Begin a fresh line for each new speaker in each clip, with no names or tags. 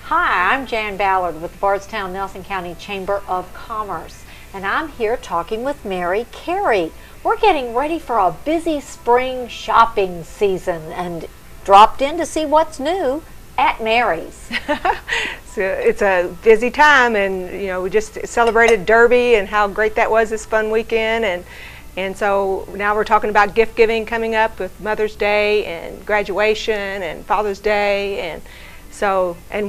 Hi, I'm Jan Ballard with the Bardstown Nelson County Chamber of Commerce, and I'm here talking with Mary Carey. We're getting ready for a busy spring shopping season and dropped in to see what's new at Mary's.
So it's a busy time, and we just celebrated Derby and how great that was this fun weekend, and so now we're talking about gift giving coming up with Mother's Day and graduation and Father's Day and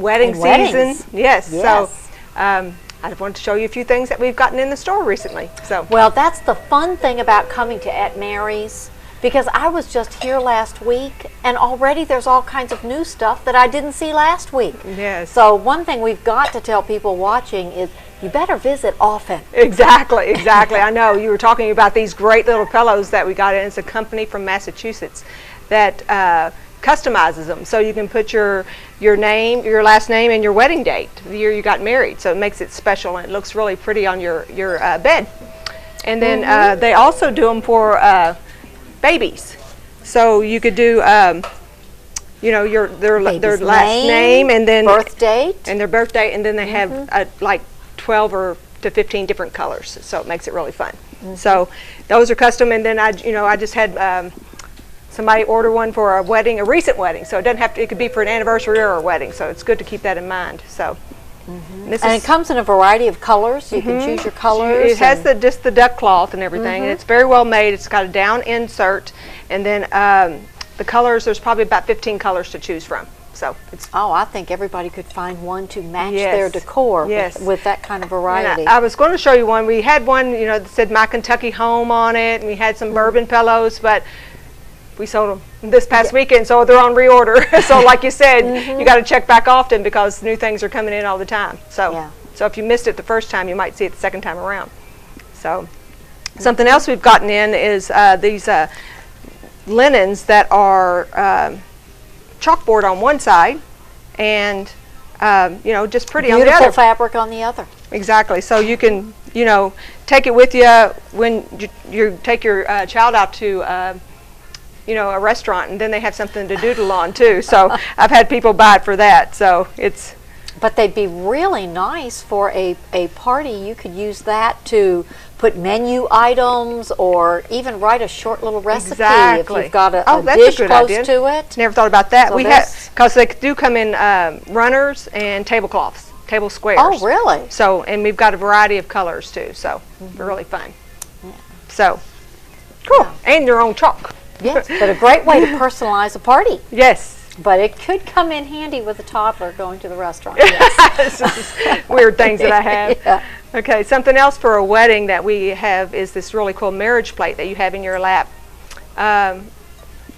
wedding season. Yes. So I wanted to show you a few things that we've gotten in the store recently.
Well, that's the fun thing about coming to at Mary's, because I was just here last week and already there's all kinds of new stuff that I didn't see last week.
Yes.
So one thing we've got to tell people watching is you better visit often.
Exactly. I know you were talking about these great little pillows that we got in. It's a company from Massachusetts that customizes them, so you can put your name, your last name, and your wedding date, the year you got married. So it makes it special, and it looks really pretty on your bed. And then they also do them for babies. So you could do their last name and then
birth date,
and their birth date, and then they have like 12 or to 15 different colors. So it makes it really fun. So those are custom, and then I just had somebody order one for a wedding, a recent wedding, so it doesn't have to, it could be for an anniversary or a wedding, so it's good to keep that in mind. So
and it comes in a variety of colors. You can choose your colors.
It has just the duck cloth and everything, and it's very well made. It's got a down insert, and then the colors, there's probably about 15 colors to choose from. So it's
I think everybody could find one to match their decor with that kind of variety.
I was going to show you one. We had one, that said My Kentucky Home on it, and we had some bourbon pillows, but we sold them this past weekend, so they're on reorder. So like you said, you got to check back often because new things are coming in all the time. So so if you missed it the first time, you might see it the second time around. So something else we've gotten in is these linens that are chalkboard on one side and just pretty on the other.
Beautiful fabric on the other.
Exactly. So you can take it with you when you take your child out to a restaurant, and then they have something to doodle on too. So I've had people buy it for that. So it's.
But they'd be really nice for a party. You could use that to put menu items or even write a short little recipe if you've got a dish close to it.
Never thought about that.
So
we have, because they do come in runners and tablecloths, table squares.
Oh, really?
So, and we've got a variety of colors too. So they're really fun. Yeah. So cool, and your own chalk.
Yes, but a great way to personalize a party.
Yes.
But it could come in handy with a toddler going to the restaurant.
Yes. This is weird things that I have. Okay, something else for a wedding that we have is this really cool marriage plate that you have in your lap.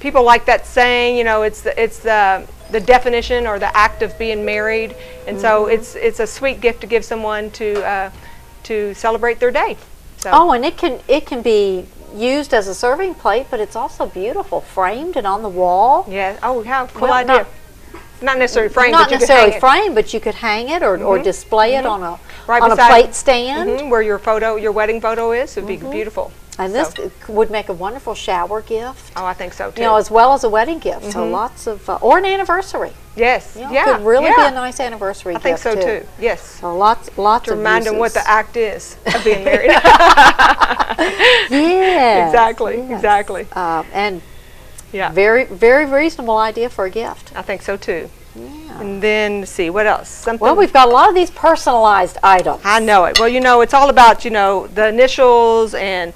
People like that saying, it's the definition or the act of being married, and so it's a sweet gift to give someone to celebrate their day. So.
And it can be used as a serving plate, but it's also beautiful, framed and on the wall.
Yeah. Oh, how cool idea! Not necessarily framed,
not necessarily framed, but you could hang it or display it on a plate stand
where your wedding photo is. It would be beautiful.
And this would make a wonderful shower gift.
Oh, I think so too.
As well as a wedding gift. So lots of or an anniversary.
Yes.
It could really be a nice anniversary gift.
I think so too. Yes.
So lots
to
of
remind them what the act is of being married.
Yes.
Exactly.
And very, very reasonable idea for a gift.
I think so too. Yeah. And then let's see what else.
Well, we've got a lot of these personalized items.
I know it. Well, it's all about the initials and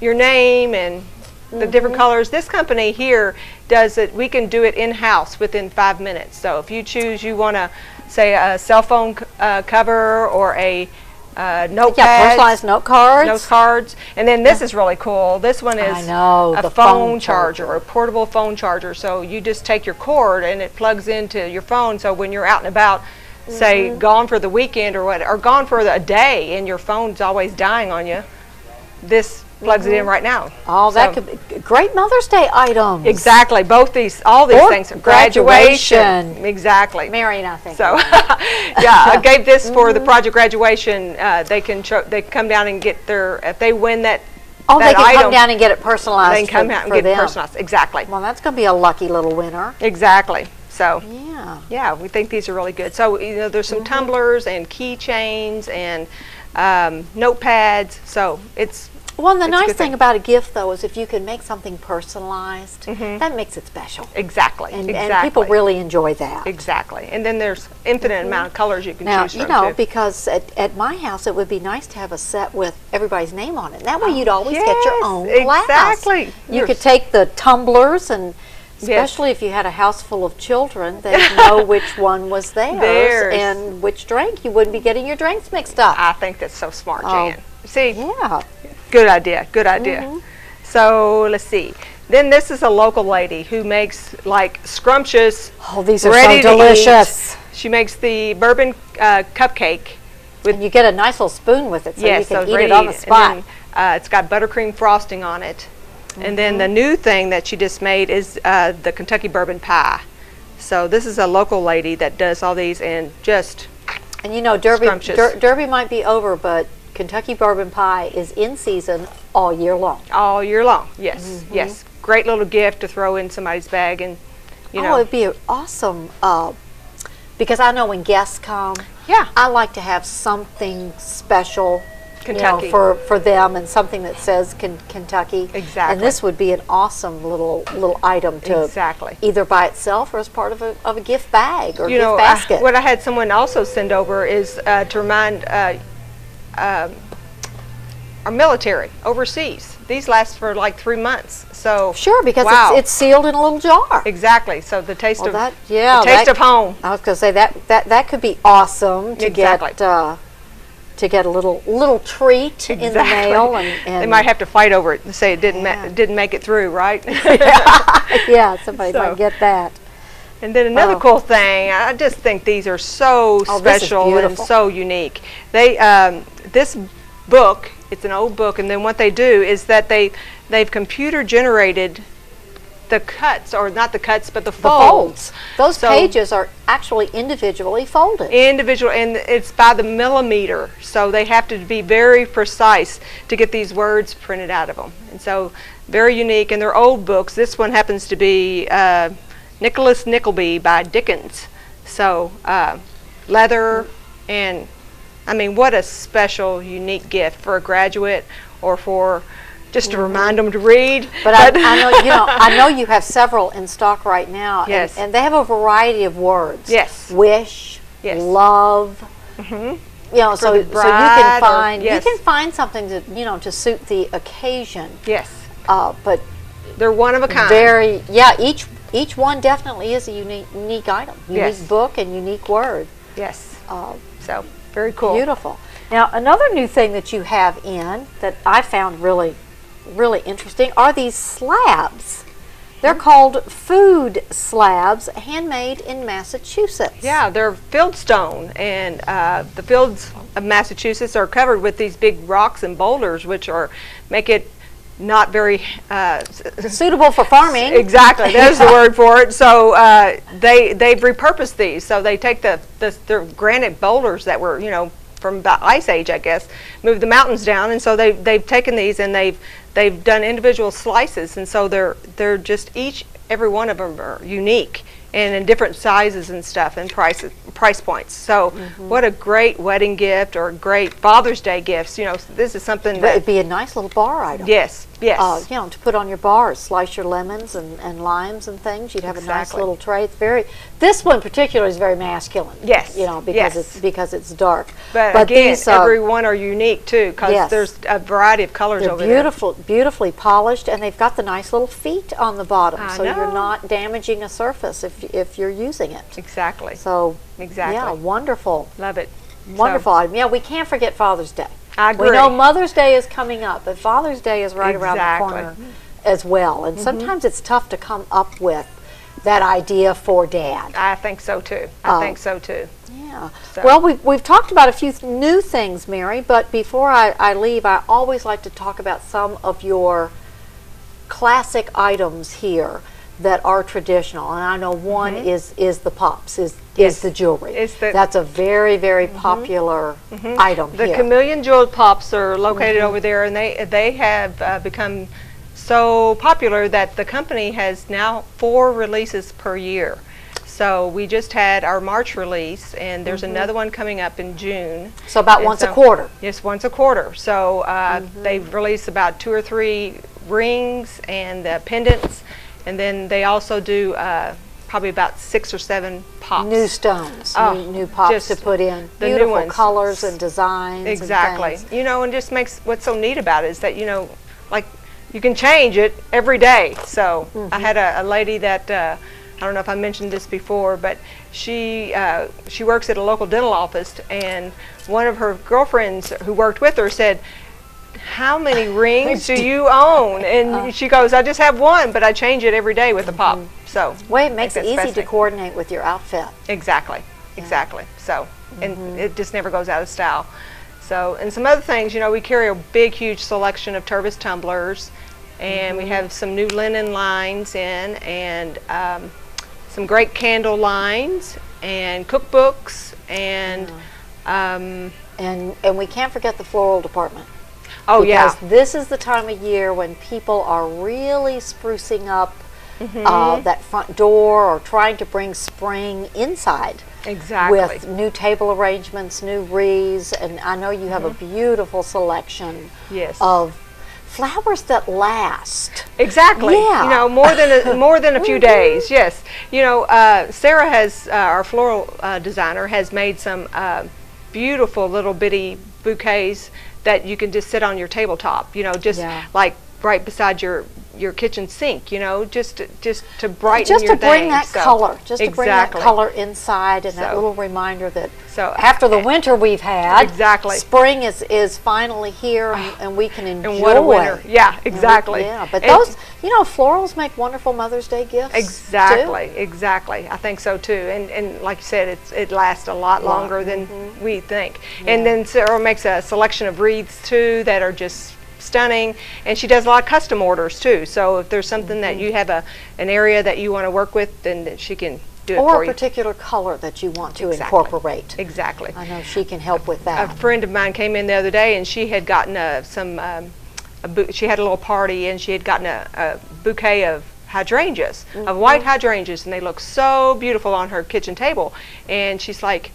your name and the different colors. This company here does it. We can do it in-house within 5 minutes. So if you choose, you want to say a cell phone cover or a notepad,
personalized note cards.
And then this is really cool. This one is a phone charger, a portable phone charger. So you just take your cord and it plugs into your phone. So when you're out and about, say gone for the weekend or gone for a day, and your phone's always dying on you, this plugs it in right now.
Oh, that could be great Mother's Day items.
Exactly. All these things. Graduation. Exactly.
Mary and I think.
So, I gave this for the project graduation. They come down and get if they win that
Oh, they can come down and get it personalized.
They can come out and get it personalized. Exactly.
Well, that's going to be a lucky little winner.
Exactly. So
Yeah.
yeah, we think these are really good. So there's some tumblers and keychains and notepads. So it's
Well, and the
It's a
nice
good
thing
thing.
about a gift, though, is if you can make something personalized, that makes it special.
exactly
And people really enjoy that.
exactly. And then there's infinite amount of colors you can
Now,
choose from
you know,
too.
because at my house, it would be nice to have a set with everybody's name on it. That way you'd always get your
yes,
own glass.
exactly.
You could take the tumblers, and especially if you had a house full of children, they'd know which one was theirs and which drink. You wouldn't be getting your drinks mixed up.
I think that's so smart,
Oh,
Jan. See,
Yeah.
good idea, good idea. So let's see. Then this is a local lady who makes like scrumptious,
Oh, these are
ready
so
to
delicious.
eat. She makes the bourbon cupcake.
And you get a nice little spoon with it, so you can eat it on the spot.
And then, it's got buttercream frosting on it. And then the new thing that she just made is the Kentucky bourbon pie. So this is a local lady that does all these and just
And you know, Derby,
scrumptious.
Derby might be over, but Kentucky bourbon pie is in season all year long.
all year long. Yes, yes. Great little gift to throw in somebody's bag, and you
Oh,
know.
it'd be awesome. Because I know when guests come,
Yeah.
I like to have something special,
Kentucky.
for them, and something that says Kentucky.
Exactly.
And this would be an awesome little item to
Exactly.
either by itself or as part of a gift bag or
You
gift
know,
basket.
what I had someone also send over is to remind our military overseas. These last for like 3 months. So
Sure, because
wow.
it's sealed in a little jar.
Exactly. So the taste
Well,
of
that- yeah,
the taste
that-
of home.
I was going to say that could be awesome to
Exactly.
get a little treat in the
Exactly.
mail, and
They might have to fight over it and say it
Yeah.
didn't make it through, right?
yeah, somebody
So-
might get that.
And then another
Oh.
cool thing, I just think these are so
Oh, this is
special and
beautiful.
so unique. They this book, it's an old book, and then what they do is that they've computer generated the cuts, or not the cuts, but the
The
folds.
folds. Those
So-
pages are actually individually folded.
Individual, and it's by the millimeter, so they have to be very precise to get these words printed out of them. And so very unique, and they're old books. This one happens to be Nicholas Nickleby by Dickens. So leather, and I mean, what a special, unique gift for a graduate, or for just to remind them to read.
But I know I know you have several in stock right now.
Yes.
And they have a variety of words.
Yes.
Wish.
Yes.
Love.
Mhm.
You know, so
the
you
bride
can
or-
find
yes.
something to suit the occasion.
Yes,
But
they're one of a kind.
each one definitely is a unique item, unique
Yes.
book, and unique word.
Yes,
Uh,
so very cool.
Beautiful. Now, another new thing that you have in that I found really interesting are these slabs. They're called food slabs, handmade in Massachusetts.
Yeah, they're fieldstone, and the fields of Massachusetts are covered with these big rocks and boulders, which make it not very
Suitable for farming.
exactly. There's the word for it. So they've repurposed these. So they take the granite boulders that were from the Ice Age, I guess, moved the mountains down, and so they've taken these and they've done individual slices, and so they're just every one of them are unique and in different sizes and stuff and price points. So what a great wedding gift or great Father's Day gifts. This is something
But it'd
that
be a nice little bar item.
yes.
To put on your bars, slice your lemons and limes and things. You'd have a nice
Exactly.
little tray. This one particularly is very masculine.
Yes,
because it's dark.
But again,
these,
every one are unique too, because
yes.
there's a variety of colors
they're
over
beautifully polished, and they've got the nice little feet on the bottom,
I
so you're
know.
not damaging a surface if you're using it.
there. Exactly.
So
Exactly.
yeah, wonderful.
Love it.
Wonderful item. Yeah, we can't forget Father's Day.
I agree.
We know Mother's Day is coming up, but Father's Day is right around the
Exactly.
corner as well. And sometimes it's tough to come up with that idea for Dad.
I think so too. I think so too.
Yeah.
So-
Well, we've talked about a few new things, Mary, but before I leave, I always like to talk about some of your classic items here that are traditional. And I know one is the pops, is the jewelry. That's a very, very popular item
The
here.
chameleon jeweled pops are located over there, and they have become so popular that the company has now 4 releases per year. So we just had our March release, and there's another one coming up in June.
So about once a quarter.
Yes, once a quarter. So they've released about 2 or 3 rings and pendants, and then they also do probably about 6 or 7 pops.
New stones, new pops to put in.
The
Beautiful
new ones.
colors and designs.
Exactly.
And things.
You know, and just makes what's so neat about it is that, you know, like you can change it every day. So I had a lady that I don't know if I mentioned this before, but she works at a local dental office, and one of her girlfriends who worked with her said, "How many rings do you own?" And she goes, "I just have one, but I change it every day with a pop." So
well, it makes it easy to coordinate with your outfit.
Exactly, exactly. So, and it just never goes out of style. So, and some other things, you know, we carry a big, huge selection of Tervis tumblers, and we have some new linen lines in, and some great candle lines, and cookbooks, and
and we can't forget the floral department.
Oh yeah,
because this is the time of year when people are really sprucing up that front door, or trying to bring spring inside.
Exactly.
With new table arrangements, new wreaths, and I know you have a beautiful selection of flowers that last.
Exactly.
Yeah.
You know, more than a few days. Yes. You know, Sarah has our floral designer has made some beautiful little bitty bouquets that you can just sit on your tabletop. You know, just like right beside your kitchen sink, you know, just to brighten
just
your
to bring
day.
that color, just to bring that color inside, and that little reminder that after the winter we've had, spring is finally here, and we can enjoy.
And what a winter! Yeah, exactly.
But those, you know, florals make wonderful Mother's Day gifts.
Exactly, exactly. I think so too. And like you said, it lasts a lot longer than we think. And then Sarah makes a selection of wreaths too that are just stunning, and she does a lot of custom orders too. So if there's something that you have an area that you want to work with, then she can do it for you.
Or a particular color that you want to incorporate.
Exactly.
I know she can help with that.
A friend of mine came in the other day, and she had gotten she had a little party, and she had gotten a bouquet of hydrangeas, of white hydrangeas, and they look so beautiful on her kitchen table. And she's like,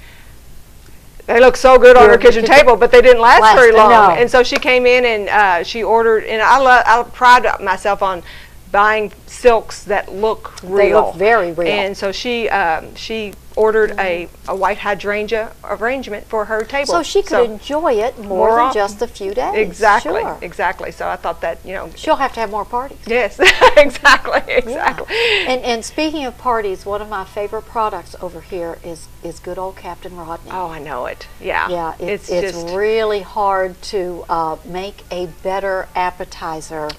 they look so good on her kitchen table, but they didn't last very long.
No.
And so she came in and she ordered, and I pride myself on buying silks that look real.
They look very real.
And so she ordered a white hydrangea arrangement for her table.
So she could enjoy it more than just a few days.
Exactly,
sure.
Exactly. So I thought that, you know.
She'll have to have more parties.
Yes, exactly, exactly.
Yeah. And speaking of parties, one of my favorite products over here is good old Captain Rodney.
Oh, I know it. Yeah.
Yeah, it's really hard to make a better appetizer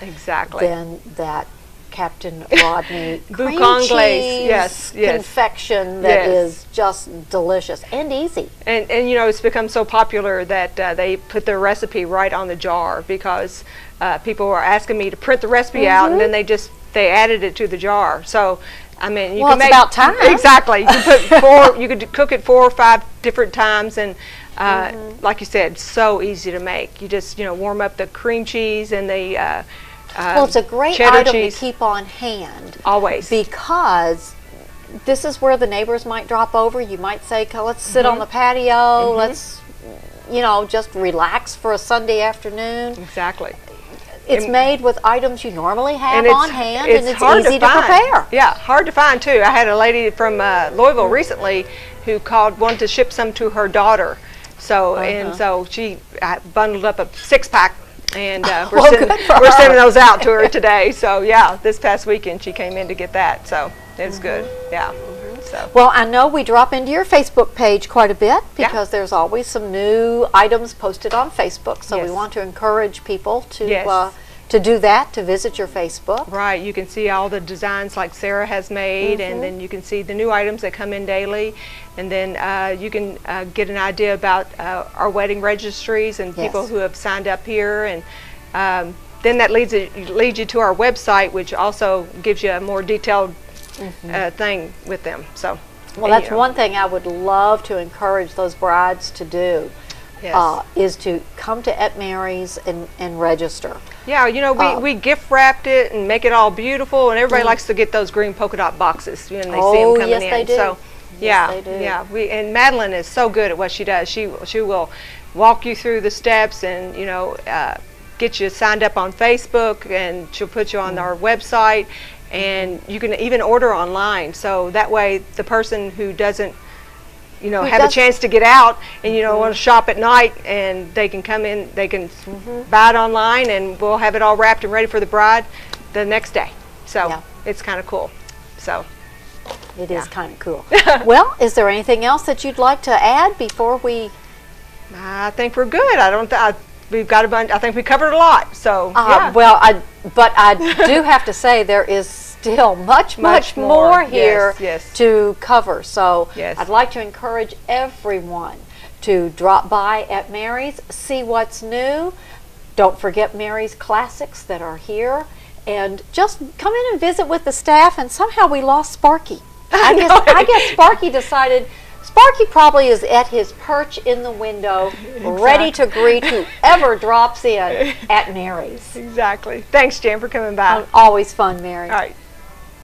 than that Captain Rodney cream cheese confection that is just delicious and easy.
And you know, it's become so popular that they put their recipe right on the jar, because people were asking me to print the recipe out, and then they added it to the jar. So I mean, you can make,
about time.
Exactly. You can put you could cook it 4 or 5 different times, and like you said, so easy to make. You just, you know, warm up the cream cheese and the
well, it's a great item to keep on hand.
Always.
Because this is where the neighbors might drop over. You might say, let's sit on the patio, let's, you know, just relax for a Sunday afternoon.
Exactly.
It's made with items you normally have on hand, and it's easy to prepare.
Yeah, hard to find too. I had a lady from Louisville recently who wanted to ship some to her daughter. So and so she bundled up a 6-pack. And we're sending those out to her today. So yeah, this past weekend she came in to get that. So it's good. Yeah. So.
Well, I know we drop into your Facebook page quite a bit, because there's always some new items posted on Facebook. So we want to encourage people to do that, to visit your Facebook.
Right. You can see all the designs like Sarah has made, and then you can see the new items that come in daily. And then you can get an idea about our wedding registries and people who have signed up here. And then that leads you to our website, which also gives you a more detailed thing with them. So,
well, that's one thing I would love to encourage those brides to do.
Yes.
is to come to at Mary's and register.
Yeah, you know, we gift wrapped it and make it all beautiful, and everybody likes to get those green polka dot boxes when they see them coming
yes,
in.
They do.
So,
yes, they do.
yeah. And Madeline is so good at what she does. She will walk you through the steps, and get you signed up on Facebook, and she'll put you on our website, and you can even order online. So that way, the person who doesn't have a chance to get out and want to shop at night, and they can come in, they can buy it online, and we'll have it all wrapped and ready for the bride the next day. So it's kind of cool. So
it is kind of cool. Well, is there anything else that you'd like to add before we?
I think we're good. We've got a bunch. I think we covered a lot. So
well, but I do have to say there is still much more here to cover. So I'd like to encourage everyone to drop by at Mary's, see what's new. Don't forget Mary's classics that are here, and just come in and visit with the staff. And somehow we lost Sparky. I guess Sparky decided. Sparky probably is at his perch in the window, ready to greet whoever drops in at Mary's.
Exactly. Thanks, Jan, for coming by.
Always fun, Mary.
All right.